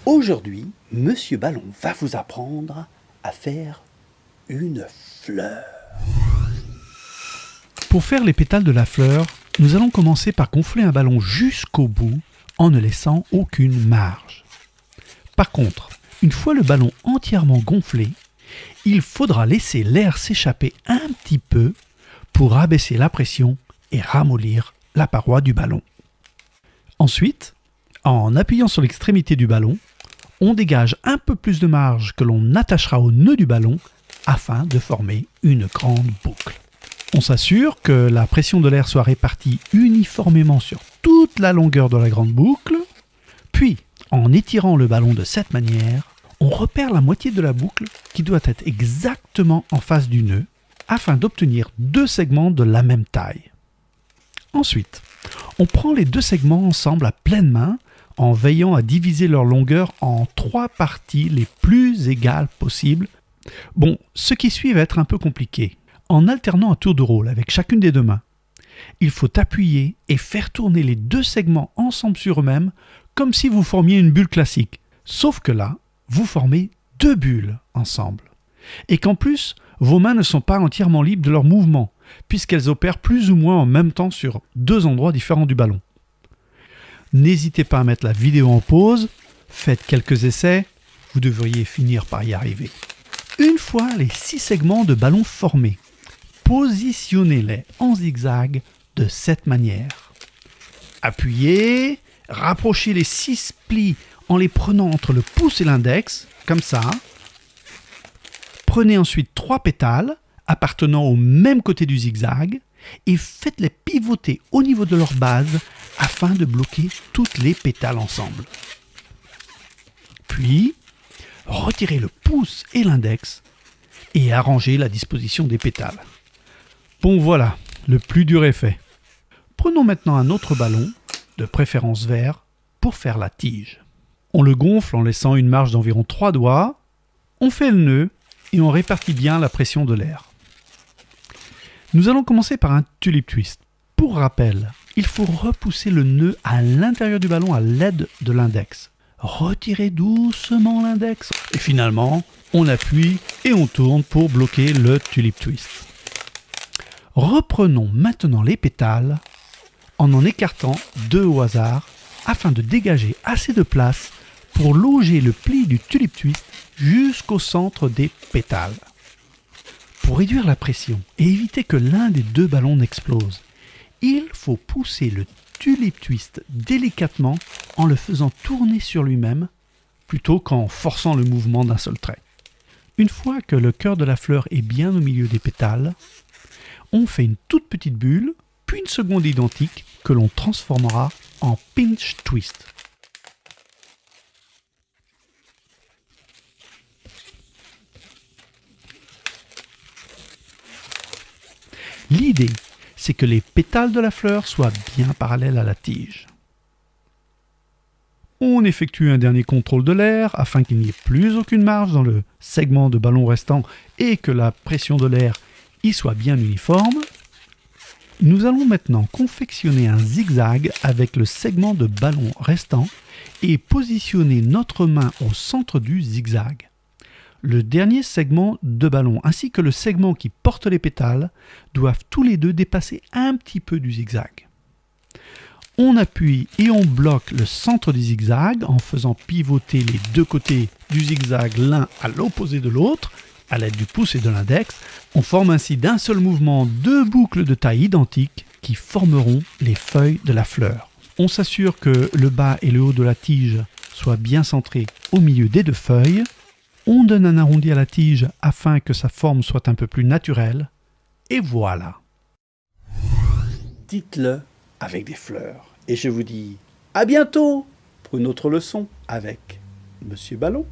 Aujourd'hui, Monsieur Ballon va vous apprendre à faire une fleur. Pour faire les pétales de la fleur, nous allons commencer par gonfler un ballon jusqu'au bout en ne laissant aucune marge. Par contre, une fois le ballon entièrement gonflé, il faudra laisser l'air s'échapper un petit peu pour abaisser la pression et ramollir la paroi du ballon. Ensuite, en appuyant sur l'extrémité du ballon, on dégage un peu plus de marge que l'on attachera au nœud du ballon afin de former une grande boucle. On s'assure que la pression de l'air soit répartie uniformément sur toute la longueur de la grande boucle, puis en étirant le ballon de cette manière, on repère la moitié de la boucle qui doit être exactement en face du nœud afin d'obtenir deux segments de la même taille. Ensuite, on prend les deux segments ensemble à pleine main en veillant à diviser leur longueur en 3 parties les plus égales possibles. Bon, ce qui suit va être un peu compliqué. En alternant un tour de rôle avec chacune des deux mains, il faut appuyer et faire tourner les deux segments ensemble sur eux-mêmes comme si vous formiez une bulle classique. Sauf que là, vous formez deux bulles ensemble. Et qu'en plus, vos mains ne sont pas entièrement libres de leur mouvement, puisqu'elles opèrent plus ou moins en même temps sur deux endroits différents du ballon. N'hésitez pas à mettre la vidéo en pause, faites quelques essais, vous devriez finir par y arriver. Une fois les 6 segments de ballon formés, positionnez-les en zigzag de cette manière. Appuyez, rapprochez les 6 plis en les prenant entre le pouce et l'index, comme ça. Prenez ensuite 3 pétales appartenant au même côté du zigzag et faites-les pivoter au niveau de leur base afin de bloquer toutes les pétales ensemble. Puis, retirez le pouce et l'index et arrangez la disposition des pétales. Bon voilà, le plus dur est fait. Prenons maintenant un autre ballon, de préférence vert, pour faire la tige. On le gonfle en laissant une marge d'environ 3 doigts, on fait le nœud et on répartit bien la pression de l'air. Nous allons commencer par un tulip twist. Pour rappel, il faut repousser le nœud à l'intérieur du ballon à l'aide de l'index. Retirez doucement l'index et finalement, on appuie et on tourne pour bloquer le tulip twist. Reprenons maintenant les pétales en écartant 2 au hasard afin de dégager assez de place pour loger le pli du tulip twist jusqu'au centre des pétales. Pour réduire la pression et éviter que l'un des deux ballons n'explose, il faut pousser le tulip twist délicatement en le faisant tourner sur lui-même plutôt qu'en forçant le mouvement d'un seul trait. Une fois que le cœur de la fleur est bien au milieu des pétales, on fait une toute petite bulle, puis une seconde identique que l'on transformera en pinch twist. L'idée, c'est que les pétales de la fleur soient bien parallèles à la tige. On effectue un dernier contrôle de l'air afin qu'il n'y ait plus aucune marge dans le segment de ballon restant et que la pression de l'air y soit bien uniforme. Nous allons maintenant confectionner un zigzag avec le segment de ballon restant et positionner notre main au centre du zigzag. Le dernier segment de ballon ainsi que le segment qui porte les pétales doivent tous les deux dépasser un petit peu du zigzag. On appuie et on bloque le centre du zigzag en faisant pivoter les deux côtés du zigzag l'un à l'opposé de l'autre à l'aide du pouce et de l'index. On forme ainsi d'un seul mouvement 2 boucles de taille identique qui formeront les feuilles de la fleur. On s'assure que le bas et le haut de la tige soient bien centrés au milieu des 2 feuilles. On donne un arrondi à la tige afin que sa forme soit un peu plus naturelle. Et voilà. Dites-le avec des fleurs. Et je vous dis à bientôt pour une autre leçon avec Monsieur Ballon.